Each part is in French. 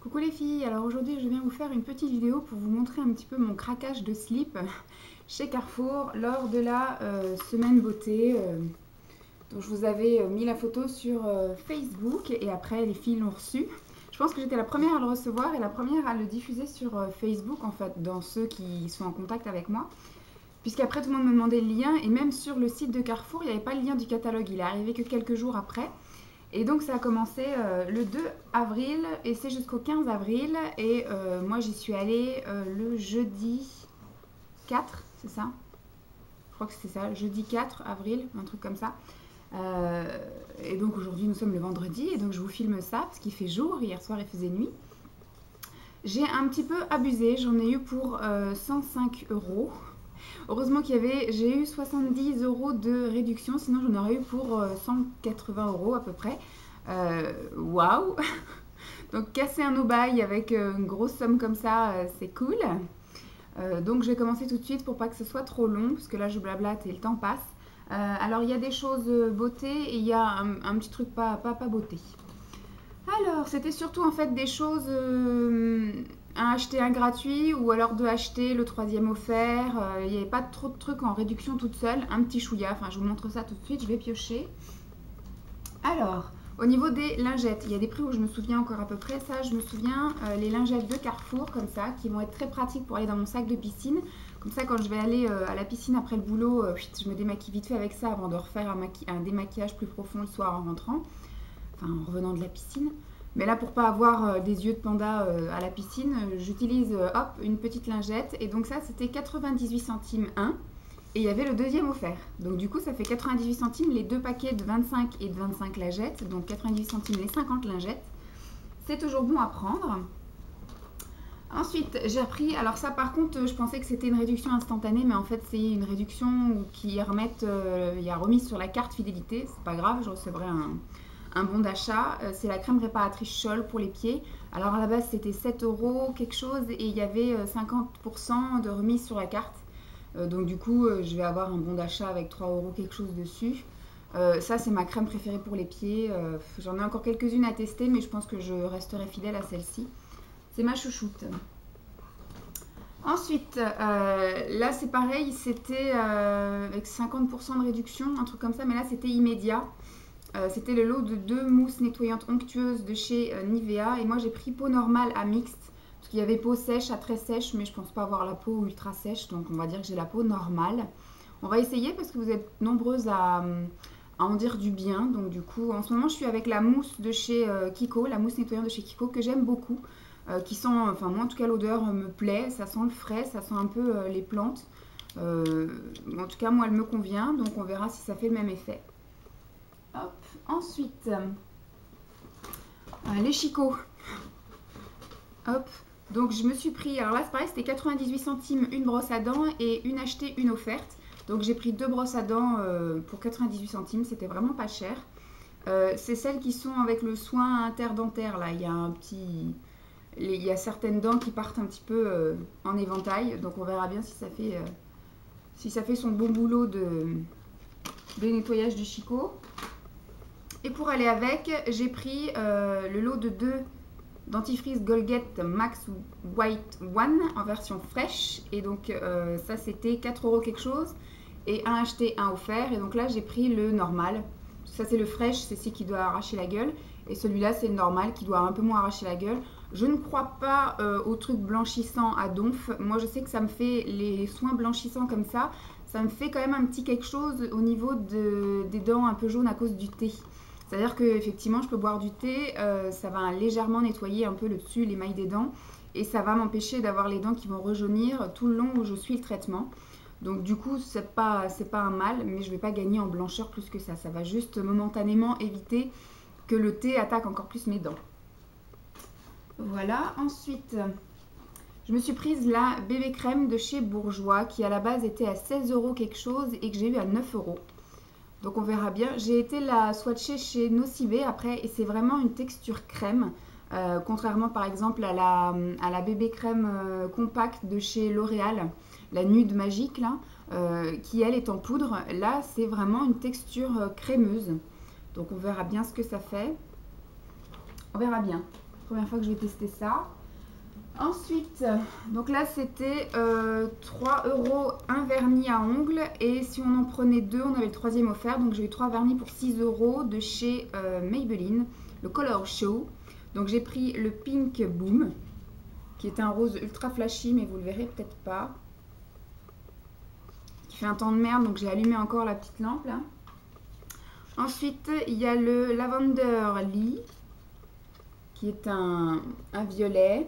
Coucou les filles, alors aujourd'hui je viens vous faire une petite vidéo pour vous montrer un petit peu mon craquage de slip chez Carrefour lors de la semaine beauté dont je vous avais mis la photo sur Facebook et après les filles l'ont reçu. Je pense que j'étais la première à le recevoir et la première à le diffuser sur Facebook en fait, dans ceux qui sont en contact avec moi. Puisqu'après tout le monde me demandait le lien et même sur le site de Carrefour il n'y avait pas le lien du catalogue, il est arrivé que quelques jours après. Et donc ça a commencé le 2 avril et c'est jusqu'au 15 avril. Et moi j'y suis allée le jeudi 4, c'est ça? Je crois que c'est ça, jeudi 4 avril, un truc comme ça. Et donc aujourd'hui nous sommes le vendredi et donc je vous filme ça parce qu'il fait jour, hier soir il faisait nuit. J'ai un petit peu abusé, j'en ai eu pour 105 euros. Heureusement j'ai eu 70 euros de réduction, sinon j'en aurais eu pour 180 euros à peu près. Waouh! Donc casser un no-buy avec une grosse somme comme ça, c'est cool. Donc je vais commencer tout de suite pour pas que ce soit trop long, parce que là je blablate et le temps passe. Alors il y a des choses beauté et il y a un petit truc pas beauté. Alors, c'était surtout en fait des choses un acheter un gratuit ou alors de acheter le troisième offert. Il n'y avait pas trop de trucs en réduction toute seule. Un petit chouïa, enfin je vous montre ça tout de suite, je vais piocher. Alors, au niveau des lingettes, il y a des prix où je me souviens encore à peu près. Ça, je me souviens, les lingettes de Carrefour comme ça, qui vont être très pratiques pour aller dans mon sac de piscine. Comme ça, quand je vais aller à la piscine après le boulot, je me démaquille vite fait avec ça avant de refaire un démaquillage plus profond le soir en rentrant. Enfin, en revenant de la piscine. Mais là, pour pas avoir des yeux de panda à la piscine, j'utilise hop, une petite lingette. Et donc ça, c'était 98 centimes 1. Et il y avait le deuxième offert. Donc du coup, ça fait 98 centimes les deux paquets de 25 et de 25 lingettes. Donc 98 centimes les 50 lingettes. C'est toujours bon à prendre. Ensuite, j'ai repris, alors ça par contre, je pensais que c'était une réduction instantanée, mais en fait c'est une réduction qui remettent, il y a remise sur la carte fidélité, c'est pas grave, je recevrai un bon d'achat. C'est la crème réparatrice Scholl pour les pieds. Alors à la base c'était 7 euros quelque chose et il y avait 50% de remise sur la carte. Donc du coup je vais avoir un bon d'achat avec 3 euros quelque chose dessus. Ça c'est ma crème préférée pour les pieds. J'en ai encore quelques-unes à tester mais je pense que je resterai fidèle à celle-ci. C'est ma chouchoute. Ensuite, là c'est pareil, c'était avec 50% de réduction, un truc comme ça, mais là c'était immédiat. C'était le lot de 2 mousses nettoyantes onctueuses de chez Nivea. Et moi j'ai pris peau normale à mixte. Parce qu'il y avait peau sèche à très sèche. Mais je pense pas avoir la peau ultra sèche. Donc on va dire que j'ai la peau normale. On va essayer parce que vous êtes nombreuses à en dire du bien. Donc du coup en ce moment je suis avec la mousse de chez Kiko. La mousse nettoyante de chez Kiko que j'aime beaucoup. Qui sent, enfin moi en tout cas l'odeur me plaît. Ça sent le frais. Ça sent un peu les plantes. En tout cas moi elle me convient. Donc on verra si ça fait le même effet. Hop. Ensuite, les chicots. Hop. Donc je me suis pris, alors là c'est pareil, c'était 98 centimes une brosse à dents et une achetée, une offerte. Donc j'ai pris 2 brosses à dents pour 98 centimes, c'était vraiment pas cher. C'est celles qui sont avec le soin interdentaire là, il y a un petit... Il y a certaines dents qui partent un petit peu en éventail, donc on verra bien si ça fait son bon boulot de nettoyage du chicot. Et pour aller avec, j'ai pris le lot de 2 dentifrice Colgate Max White One en version fraîche. Et donc ça c'était 4 euros quelque chose. Et un acheté, un offert. Et donc là j'ai pris le normal. Ça c'est le fraîche, c'est celui qui doit arracher la gueule. Et celui-là c'est le normal qui doit un peu moins arracher la gueule. Je ne crois pas au truc blanchissant à donf. Moi je sais que ça me fait les soins blanchissants comme ça. Ça me fait quand même un petit quelque chose au niveau des dents un peu jaunes à cause du thé. C'est-à-dire qu'effectivement, je peux boire du thé, ça va légèrement nettoyer un peu le dessus, l'émail des dents, et ça va m'empêcher d'avoir les dents qui vont rejaunir tout le long où je suis le traitement. Donc du coup, c'est pas un mal, mais je ne vais pas gagner en blancheur plus que ça. Ça va juste momentanément éviter que le thé attaque encore plus mes dents. Voilà, ensuite, je me suis prise la bébé crème de chez Bourjois, qui à la base était à 16 euros quelque chose, et que j'ai eu à 9 euros. Donc on verra bien. J'ai été la swatcher chez Nocivé après et c'est vraiment une texture crème. Contrairement par exemple à la bébé crème compacte de chez L'Oréal, la nude magique là, qui elle est en poudre. Là c'est vraiment une texture crémeuse. Donc on verra bien ce que ça fait. On verra bien. première fois que je vais tester ça. Ensuite, donc là c'était 3 € un vernis à ongles et si on en prenait 2, on avait le troisième offert. Donc j'ai eu 3 vernis pour 6 € de chez Maybelline, le Color Show. Donc j'ai pris le Pink Boom, qui est un rose ultra flashy, mais vous le verrez peut-être pas. Qui fait un temps de merde, donc j'ai allumé encore la petite lampe là. Ensuite, il y a le Lavender Lee, qui est un violet.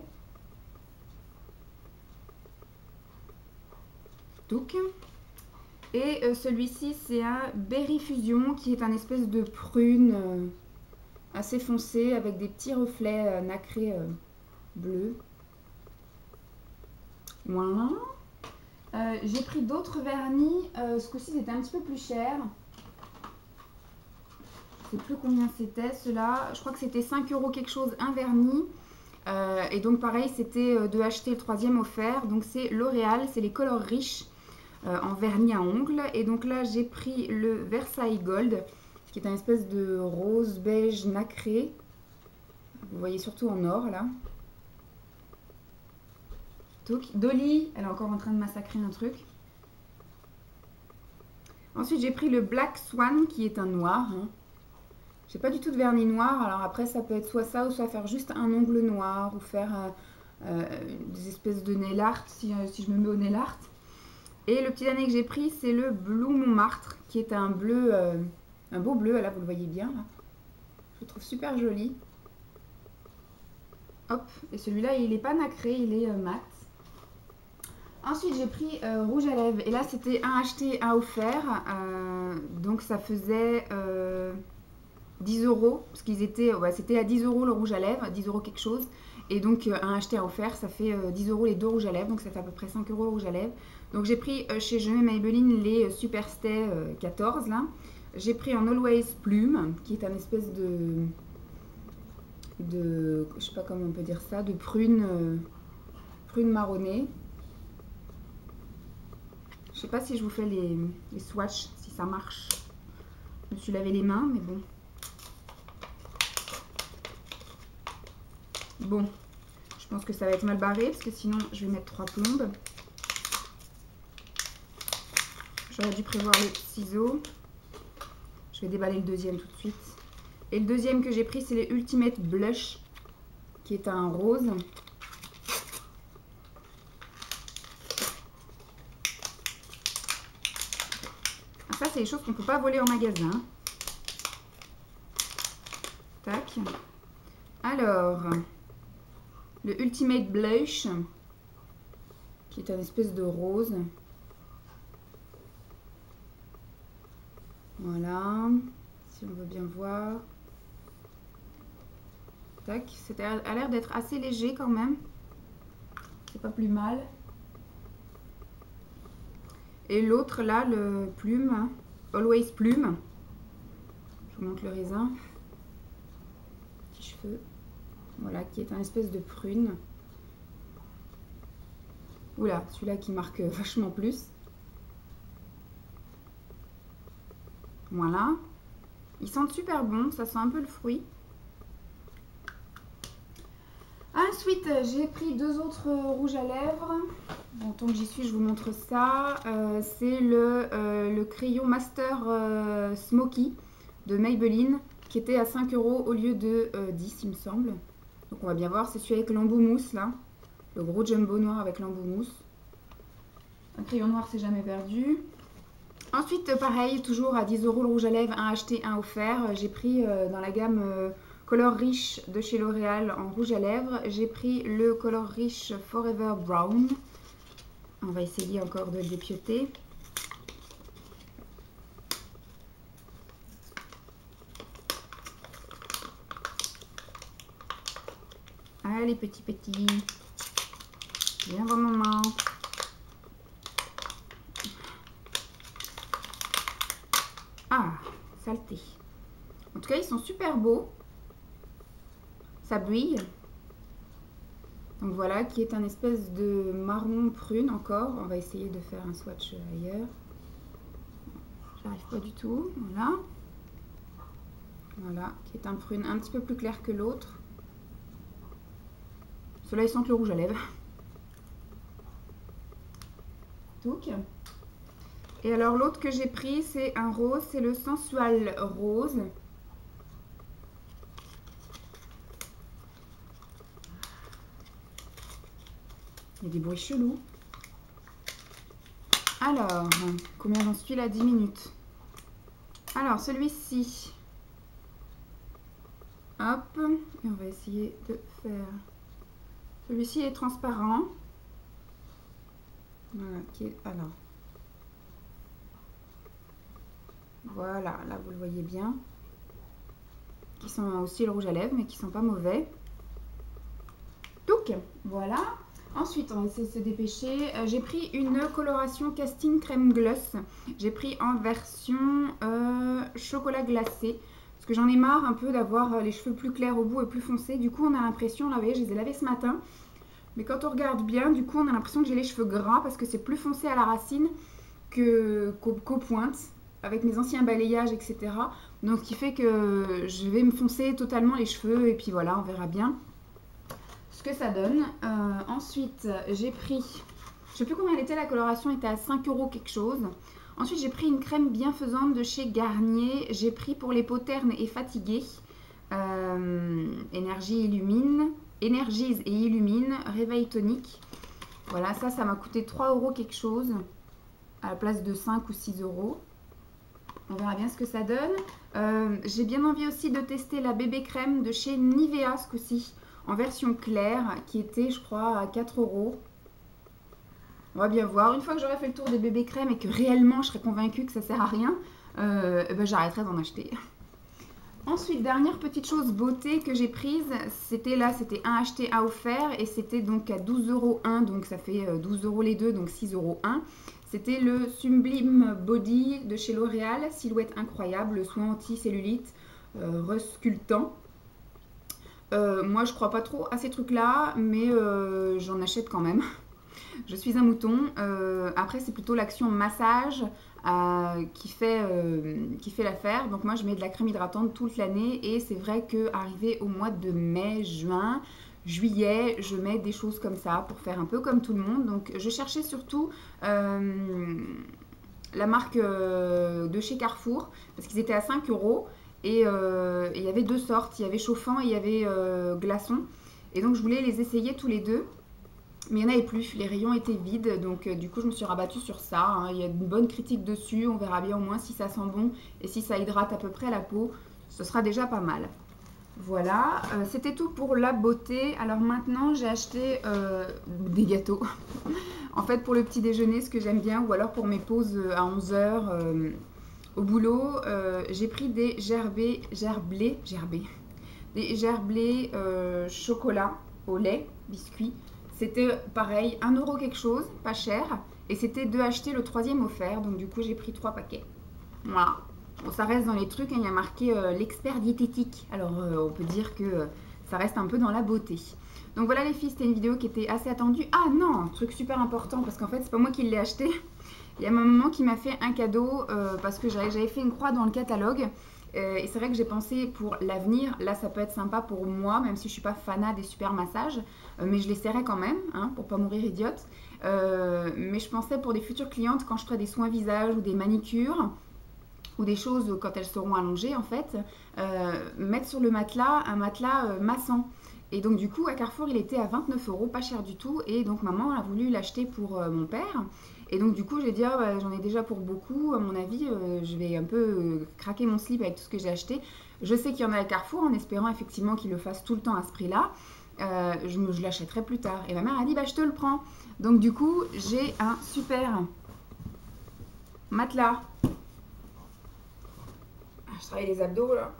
Et celui-ci, c'est un Berry Fusion, qui est un espèce de prune assez foncé avec des petits reflets nacrés bleus. Voilà. J'ai pris d'autres vernis. Ce coup-ci, c'était un petit peu plus cher. Je ne sais plus combien c'était ceux-là. Je crois que c'était 5 € quelque chose un vernis. Et donc pareil, c'était de acheter le troisième offert. Donc c'est L'Oréal, c'est les Color Riches en vernis à ongles. Et donc là, j'ai pris le Versailles Gold, qui est un espèce de rose beige nacré. Vous voyez surtout en or là. Dolly, elle est encore en train de massacrer un truc. Ensuite, j'ai pris le Black Swan, qui est un noir. J'ai pas du tout de vernis noir. Alors après, ça peut être soit ça, ou soit faire juste un ongle noir, ou faire des espèces de nail art, si je me mets au nail art. Et le petit dernier que j'ai pris, c'est le Blue Montmartre, qui est un bleu, un beau bleu. Là, vous le voyez bien. Là. Je le trouve super joli. Hop, et celui-là, il n'est pas nacré, il est mat. Ensuite, j'ai pris rouge à lèvres. Et là, c'était un acheté, un offert. Donc, ça faisait 10 €. Parce qu'ils étaient, ouais, c'était à 10 € le rouge à lèvres, 10 € quelque chose. Et donc, un acheté, un offert, ça fait 10 € les deux rouges à lèvres. Donc, ça fait à peu près 5 € le rouge à lèvres. Donc, j'ai pris chez Je mets Maybelline les Superstay 14 là. J'ai pris en Always Plume, qui est un espèce de je sais pas comment on peut dire ça, de prune marronnée. Je sais pas si je vous fais les swatchs, si ça marche. Je me suis lavé les mains, mais bon. Bon, je pense que ça va être mal barré, parce que sinon je vais mettre 3 plombes. J'aurais dû prévoir les ciseaux. Je vais déballer le deuxième tout de suite. Et le deuxième que j'ai pris, c'est le Ultimate Blush, qui est un rose. Ça, c'est des choses qu'on ne peut pas voler en magasin. Tac. Alors, le Ultimate Blush, qui est un espèce de rose. Voilà, si on veut bien voir. Tac, ça a l'air d'être assez léger quand même. C'est pas plus mal. Et l'autre là, le Plume, Always Plume. Je vous montre le raisin. Petits cheveux. Voilà, qui est un espèce de prune. Oula, celui-là qui marque vachement plus. Voilà. Ils sentent super bon, ça sent un peu le fruit. Ensuite, j'ai pris 2 autres rouges à lèvres. Bon, tant que j'y suis, je vous montre ça. C'est le crayon Master Smoky de Maybelline, qui était à 5 € au lieu de 10, il me semble. Donc on va bien voir, c'est celui avec l'embout mousse là. Le gros jumbo noir avec l'embout mousse. Un crayon noir, c'est jamais perdu. Ensuite, pareil, toujours à 10 € le rouge à lèvres, un acheté, un offert. J'ai pris dans la gamme Color Riche de chez L'Oréal en rouge à lèvres. J'ai pris le Color Riche Forever Brown. On va essayer encore de le dépioter. Allez, petit. Viens voir maman. Ah, saleté. En tout cas, ils sont super beaux. Ça brille. Donc voilà, qui est un espèce de marron prune encore. On va essayer de faire un swatch ailleurs. J'arrive pas du tout. Voilà. Voilà, qui est un prune un petit peu plus clair que l'autre. Ceux-là, ils sentent le rouge à lèvres. Donc. Et alors, l'autre que j'ai pris, c'est un rose. C'est le Sensual Rose. Il y a des bruits chelous. Alors, combien j'en suis là? 10 minutes. Alors, celui-ci. Hop. Et on va essayer de faire... Celui-ci est transparent. Voilà. Alors. Voilà, là vous le voyez bien. Qui sont aussi le rouge à lèvres, mais qui sont pas mauvais. Donc, voilà. Ensuite, on va essayer de se dépêcher. J'ai pris une coloration casting crème gloss. J'ai pris en version chocolat glacé. Parce que j'en ai marre un peu d'avoir les cheveux plus clairs au bout et plus foncés. Du coup, on a l'impression, là, vous voyez, je les ai lavés ce matin. Mais quand on regarde bien, du coup, on a l'impression que j'ai les cheveux gras parce que c'est plus foncé à la racine qu'aux pointes, avec mes anciens balayages, etc. Donc, ce qui fait que je vais me foncer totalement les cheveux. Et puis voilà, on verra bien ce que ça donne. Ensuite, j'ai pris, je sais plus combien elle était, la coloration était à 5 € quelque chose. Ensuite, j'ai pris une crème bienfaisante de chez Garnier. J'ai pris pour les peaux ternes et fatiguées. Énergise et illumine, réveil tonique. Voilà, ça m'a coûté 3 € quelque chose, à la place de 5 ou 6 €. On verra bien ce que ça donne. J'ai bien envie aussi de tester la bébé crème de chez Nivea ce coup-ci, en version claire, qui était, je crois, à 4 €. On va bien voir. Une fois que j'aurai fait le tour des bébés crèmes et que réellement je serai convaincue que ça sert à rien, ben, j'arrêterai d'en acheter. Ensuite, dernière petite chose beauté que j'ai prise, c'était un acheté, un offert, et c'était donc à 12 € un, donc ça fait 12 € les deux, donc 6 € un. C'était le Sublime Body de chez L'Oréal, silhouette incroyable, le soin anti-cellulite, resculptant. Moi, je crois pas trop à ces trucs-là, mais j'en achète quand même. Je suis un mouton. Après, c'est plutôt l'action massage qui fait l'affaire. Donc moi, je mets de la crème hydratante toute l'année. Et c'est vrai qu'arrivé au mois de mai, juin, juillet, je mets des choses comme ça pour faire un peu comme tout le monde. Donc je cherchais surtout la marque de chez Carrefour, parce qu'ils étaient à 5 €. Et il y avait deux sortes. Il y avait chauffant et il y avait glaçon. Et donc je voulais les essayer tous les deux. Mais il n'y en avait plus, les rayons étaient vides, donc du coup je me suis rabattue sur ça, hein. Il y a une bonne critique dessus, on verra bien au moins si ça sent bon et si ça hydrate à peu près la peau, ce sera déjà pas mal. Voilà, c'était tout pour la beauté. Alors maintenant j'ai acheté des gâteaux, en fait pour le petit déjeuner, ce que j'aime bien, ou alors pour mes pauses à 11 h au boulot. J'ai pris des gerblés chocolat au lait, biscuit. C'était pareil, 1 € quelque chose, pas cher. Et c'était 2 achetés, le troisième offert. Donc du coup, j'ai pris 3 paquets. Voilà. Bon, ça reste dans les trucs, hein, il y a marqué l'expert diététique. Alors, on peut dire que ça reste un peu dans la beauté. Donc voilà les filles, c'était une vidéo qui était assez attendue. Ah non, truc super important, parce qu'en fait, c'est pas moi qui l'ai acheté. Il y a ma maman qui m'a fait un cadeau parce que j'avais fait une croix dans le catalogue. Et c'est vrai que j'ai pensé pour l'avenir, là ça peut être sympa pour moi, même si je suis pas fanat des super massages, mais je l'essaierai quand même, hein, pour pas mourir idiote. Mais je pensais pour des futures clientes, quand je ferai des soins visage ou des manicures, ou des choses quand elles seront allongées en fait, mettre sur le matelas un matelas massant. Et donc du coup à Carrefour il était à 29 €, pas cher du tout, et donc maman a voulu l'acheter pour mon père. Et donc du coup j'ai dit, ah, bah, j'en ai déjà pour beaucoup, à mon avis je vais un peu craquer mon slip avec tout ce que j'ai acheté. Je sais qu'il y en a à Carrefour, en espérant effectivement qu'il le fasse tout le temps à ce prix-là. Je l'achèterai plus tard. Et ma mère a dit, bah je te le prends. Donc du coup j'ai un super matelas. Je travaille les abdos là.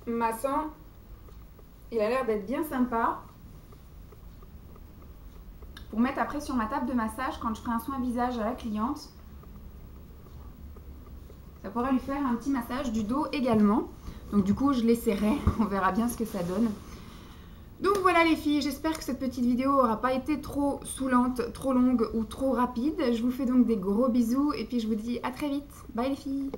Massant. Il a l'air d'être bien sympa. Pour mettre après sur ma table de massage quand je ferai un soin visage à la cliente. Ça pourra lui faire un petit massage du dos également. Donc du coup je l'essaierai, on verra bien ce que ça donne. Donc voilà les filles, j'espère que cette petite vidéo n'aura pas été trop saoulante, trop longue ou trop rapide. Je vous fais donc des gros bisous et puis je vous dis à très vite. Bye les filles!